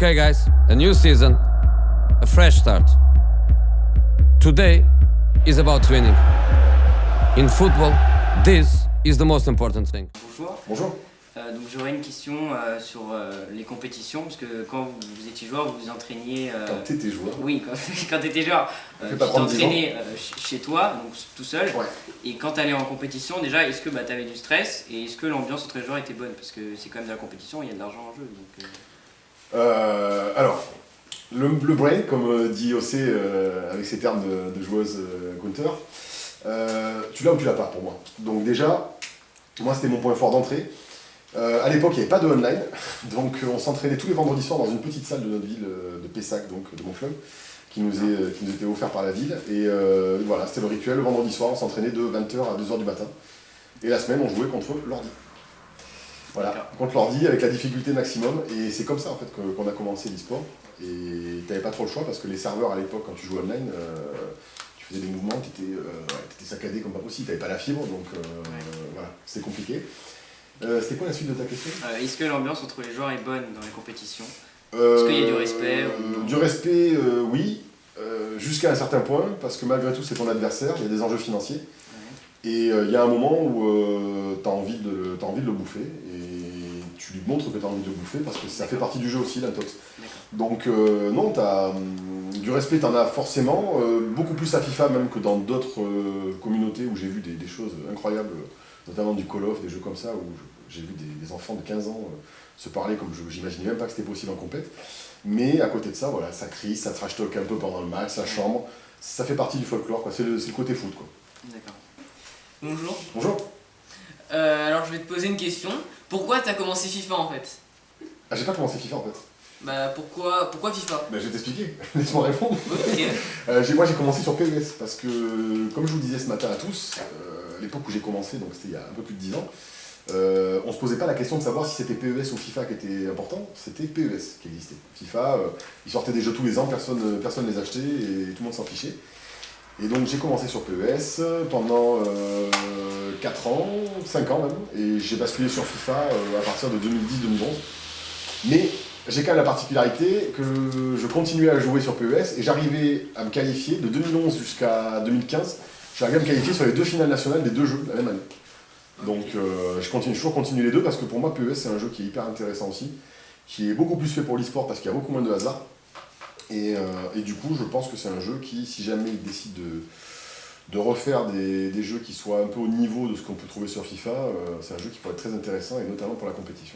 Okay, guys, a new season, a fresh start. Today is about winning. In football, this is the most important thing. Bonjour. Bonjour. Donc j'aurais une question sur les compétitions, parce que quand vous étiez joueur, vous vous entraîniez... Quand tu étais joueur. Oui, quand tu étais joueur, tu t'entraînais chez toi, donc tout seul. Ouais. Et quand tu allais en compétition, déjà, est-ce que tu avais du stress et est-ce que l'ambiance entre les joueurs était bonne? Parce que c'est quand même de la compétition, il y a de l'argent en jeu. Donc, Alors, le brain, comme dit Ossé avec ses termes de joueuse Gunther, tu l'as ou tu l'as pas pour moi. Donc déjà, moi c'était mon point fort d'entrée. À l'époque, il n'y avait pas de online, donc on s'entraînait tous les vendredis soirs dans une petite salle de notre ville, de Pessac, donc de mon club, qui nous était offert par la ville. Et voilà, c'était le rituel. Le vendredi soir, on s'entraînait de 20h à 2h du matin. Et la semaine, on jouait contre l'ordi. Voilà, contre l'ordi avec la difficulté maximum. Et c'est comme ça en fait qu'on a commencé l'e-sport. Et tu n'avais pas trop le choix parce que les serveurs à l'époque, quand tu jouais online, tu faisais des mouvements qui étaient saccadés comme pas possible. Tu n'avais pas la fibre, donc voilà, c'était compliqué. C'était quoi la suite de ta question? est-ce que l'ambiance entre les joueurs est bonne dans les compétitions? Est-ce qu'il y a du respect Du respect, oui, jusqu'à un certain point, parce que malgré tout c'est ton adversaire, il y a des enjeux financiers. Ouais. Et il y a un moment où tu as envie de le bouffer, et tu lui montres que tu as envie de le bouffer, parce que ça fait partie du jeu aussi, l'intox. Donc non, du respect, tu en as forcément, beaucoup plus à FIFA même que dans d'autres communautés où j'ai vu des choses incroyables, notamment du Call of, des jeux comme ça, où j'ai vu des enfants de 15 ans se parler comme j'imaginais même pas que c'était possible en compète. Mais à côté de ça, voilà, ça crie, ça trash talk un peu pendant le match, ça chambre, ça fait partie du folklore, quoi. C'est le côté foot, quoi. D'accord. Bonjour. Bonjour. Alors je vais te poser une question. Pourquoi tu as commencé FIFA en fait? Ah, j'ai pas commencé FIFA en fait. Bah pourquoi FIFA? Bah, je vais t'expliquer, laisse-moi répondre. Okay. Moi j'ai commencé sur PES, parce que comme je vous disais ce matin à tous, l'époque où j'ai commencé, donc c'était il y a un peu plus de 10 ans, on se posait pas la question de savoir si c'était PES ou FIFA qui était important, c'était PES qui existait. FIFA, ils sortaient des jeux tous les ans, personne les achetait et tout le monde s'en fichait. Et donc j'ai commencé sur PES pendant 4 ans, 5 ans même, et j'ai basculé sur FIFA à partir de 2010-2011. Mais j'ai quand même la particularité que je continuais à jouer sur PES et j'arrivais à me qualifier de 2011 jusqu'à 2015. Je suis arrivé à me qualifier sur les 2 finales nationales des 2 jeux la même année. Donc je toujours continue les deux parce que pour moi PES c'est un jeu qui est hyper intéressant aussi, qui est beaucoup plus fait pour l'e-sport parce qu'il y a beaucoup moins de hasard. Et du coup je pense que c'est un jeu qui, si jamais il décide de refaire des jeux qui soient un peu au niveau de ce qu'on peut trouver sur FIFA, c'est un jeu qui pourrait être très intéressant et notamment pour la compétition.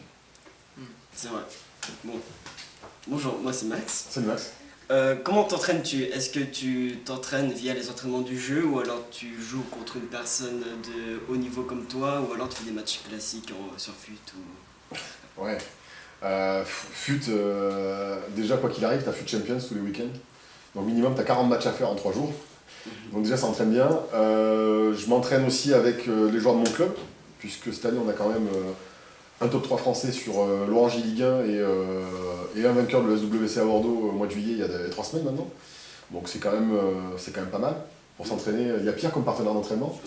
C'est vrai. Bon. Bonjour, moi c'est Max. Salut Max. Comment t'entraînes-tu? Est-ce que tu t'entraînes via les entraînements du jeu ou alors tu joues contre une personne de haut niveau comme toi ou alors tu fais des matchs classiques sur FUT ou... Ouais. FUT, déjà quoi qu'il arrive, t'as FUT Champions tous les week-ends. Donc minimum t'as 40 matchs à faire en 3 jours. Donc déjà ça entraîne bien. Je m'entraîne aussi avec les joueurs de mon club, puisque cette année on a quand même un top 3 français sur l'Orange Ligue 1 et un vainqueur de l'SWC à Bordeaux au mois de juillet, il y a 3 semaines maintenant. Donc c'est quand même pas mal pour s'entraîner. Il y a pire comme partenaire d'entraînement.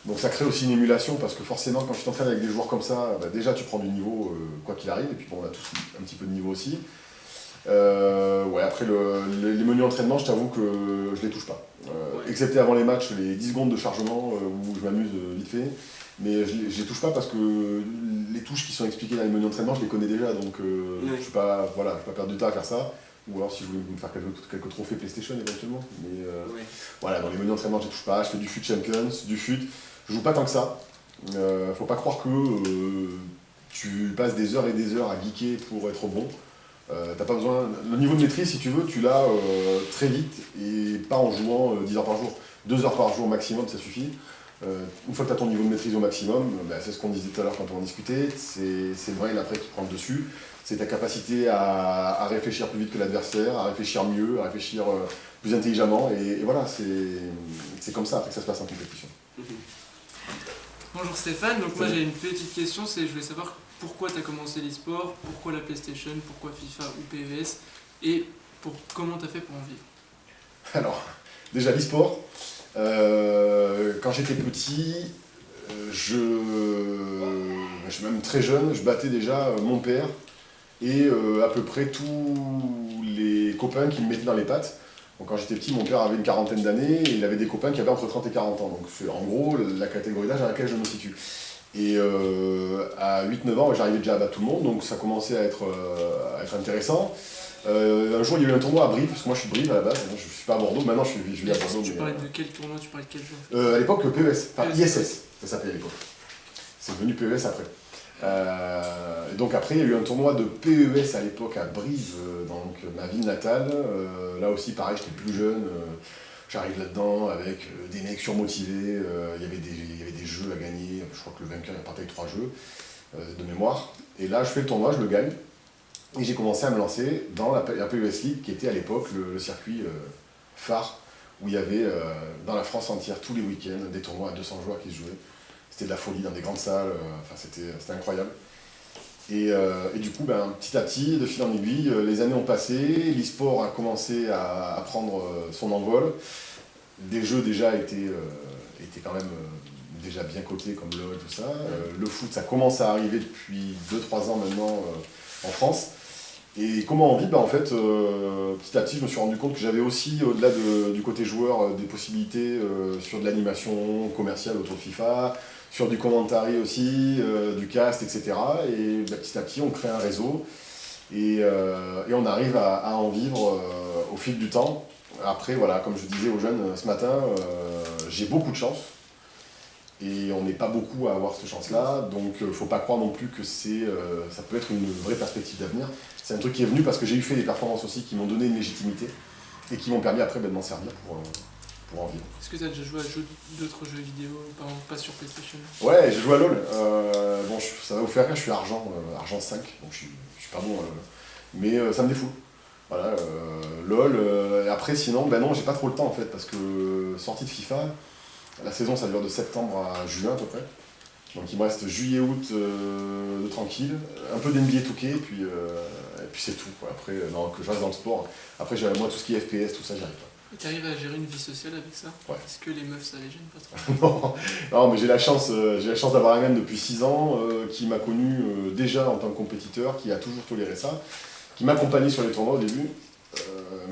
Donc ça crée aussi une émulation parce que forcément quand tu t'entraînes avec des joueurs comme ça, bah, déjà tu prends du niveau quoi qu'il arrive, et puis bon, on a tous un petit peu de niveau aussi. Ouais, après les menus d'entraînement, je t'avoue que je les touche pas. Excepté avant les matchs, les 10 secondes de chargement où je m'amuse vite fait. Mais je les touche pas parce que les touches qui sont expliquées dans les menus d'entraînement, je les connais déjà, donc je ne vais pas perdre du temps à faire ça. Ou alors si je voulais me faire quelques trophées PlayStation éventuellement. Mais voilà, dans les menus d'entraînement, je les touche pas. Je fais du FUT Champions, du FUT. Je joue pas tant que ça. Faut pas croire que tu passes des heures et des heures à geeker pour être bon. T'as pas besoin. Le niveau de maîtrise, si tu veux, tu l'as très vite et pas en jouant 10 heures par jour. 2 heures par jour maximum, ça suffit. Une fois que tu as ton niveau de maîtrise au maximum, c'est ce qu'on disait tout à l'heure quand on en discutait, c'est le brain après qui prend le dessus, c'est ta capacité à réfléchir plus vite que l'adversaire, à réfléchir mieux, à réfléchir plus intelligemment, et voilà, c'est comme ça après que ça se passe en compétition. Bonjour Stéphane, donc moi j'ai une petite question, je voulais savoir pourquoi tu as commencé l'e-sport, pourquoi la PlayStation, pourquoi FIFA ou PES, et comment tu as fait pour en vivre? Alors, déjà l'e-sport, quand j'étais petit, même très jeune, je battais déjà mon père et à peu près tous les copains qui me mettaient dans les pattes. Donc quand j'étais petit, mon père avait une quarantaine d'années et il avait des copains qui avaient entre 30 et 40 ans. Donc c'est en gros la catégorie d'âge dans laquelle je me situe. Et à 8-9 ans, j'arrivais déjà à battre tout le monde, donc ça commençait à être intéressant. Un jour, il y a eu un tournoi à Brive, parce que moi je suis de Brive à la base, je ne suis pas à Bordeaux, maintenant je vis à Bordeaux. Tu Mais, parlais de quel tournoi, tu parlais de quel jeu? à l'époque, PES, enfin PES. ISS, ça s'appelait à l'époque. C'est devenu PES après. Et donc après, il y a eu un tournoi de PES à l'époque à Brive, donc ma ville natale. Là aussi, pareil, j'étais plus jeune. J'arrive là-dedans avec des mecs surmotivés. Il y avait des jeux à gagner. Je crois que le vainqueur il partait avec 3 jeux de mémoire. Et là, je fais le tournoi, je le gagne. Et j'ai commencé à me lancer dans la PES League, qui était à l'époque le circuit phare, où il y avait dans la France entière, tous les week-ends, des tournois à 200 joueurs qui se jouaient. C'était de la folie dans des grandes salles, c'était incroyable. Et du coup, petit à petit, de fil en aiguille, les années ont passé, l'e-sport a commencé à prendre son envol. Des jeux déjà étaient quand même déjà bien cotés comme LoL, tout ça. Le foot, ça commence à arriver depuis 2-3 ans maintenant en France. Et comment on vit, en fait, petit à petit, je me suis rendu compte que j'avais aussi, au-delà du côté joueur, des possibilités sur de l'animation commerciale autour de FIFA, sur du commentary aussi, du cast, etc. Et petit à petit, on crée un réseau et on arrive à en vivre au fil du temps. Après, voilà, comme je disais aux jeunes ce matin, j'ai beaucoup de chance. Et on n'est pas beaucoup à avoir cette chance-là, donc il ne faut pas croire non plus que ça peut être une vraie perspective d'avenir. C'est un truc qui est venu parce que j'ai eu fait des performances aussi qui m'ont donné une légitimité et qui m'ont permis après de m'en servir pour en vivre. Est-ce que tu as déjà joué à d'autres jeux vidéo, par exemple pas sur PlayStation? Ouais, j'ai joué à LoL. Ça va vous faire rire, je suis argent 5, donc je suis pas bon à LoL. Mais ça me défoule. Voilà, LoL. Après, sinon, non, j'ai pas trop le temps en fait, parce que sortie de FIFA, la saison ça dure de septembre à juin à peu près. Donc il me reste juillet-août de tranquille, un peu d'NBA 2K, et puis c'est tout, quoi. Après, que je reste dans le sport. Après, moi, tout ce qui est FPS, tout ça, j'y arrive pas. Et tu arrives à gérer une vie sociale avec ça? Ouais. Est-ce que les meufs ça les gêne pas trop? Non, mais j'ai la chance d'avoir un gars depuis 6 ans qui m'a connu déjà en tant que compétiteur, qui a toujours toléré ça, qui m'a accompagné sur les tournois au début,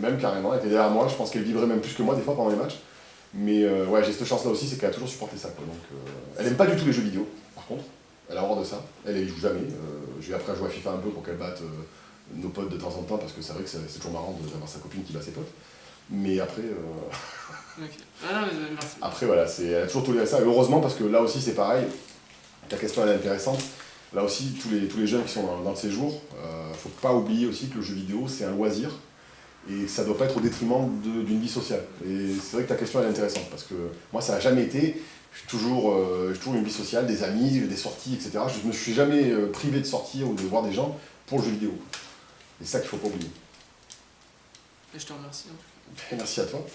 même carrément, elle était derrière moi, je pense qu'elle vibrait même plus que moi des fois pendant les matchs. Mais ouais, j'ai cette chance-là aussi, c'est qu'elle a toujours supporté ça, quoi. Donc, elle aime pas du tout les jeux vidéo, par contre, elle a horreur de ça, elle y joue jamais. J'ai appris à jouer à FIFA un peu pour qu'elle batte nos potes de temps en temps, parce que c'est vrai que c'est toujours marrant d'avoir sa copine qui bat ses potes. Mais après, Ok. Ah non, mais merci. après voilà, elle a toujours toléré ça, et heureusement, parce que là aussi c'est pareil, ta question elle est intéressante. Là aussi, tous les jeunes qui sont dans le séjour, faut pas oublier aussi que le jeu vidéo c'est un loisir, et ça ne doit pas être au détriment d'une vie sociale. Et c'est vrai que ta question elle est intéressante, parce que moi ça n'a jamais été, j'ai toujours une vie sociale, des amis, des sorties, etc. Je ne me suis jamais privé de sortir ou de voir des gens pour le jeu vidéo. Et c'est ça qu'il ne faut pas oublier. Et je te remercie en tout cas. Merci à toi.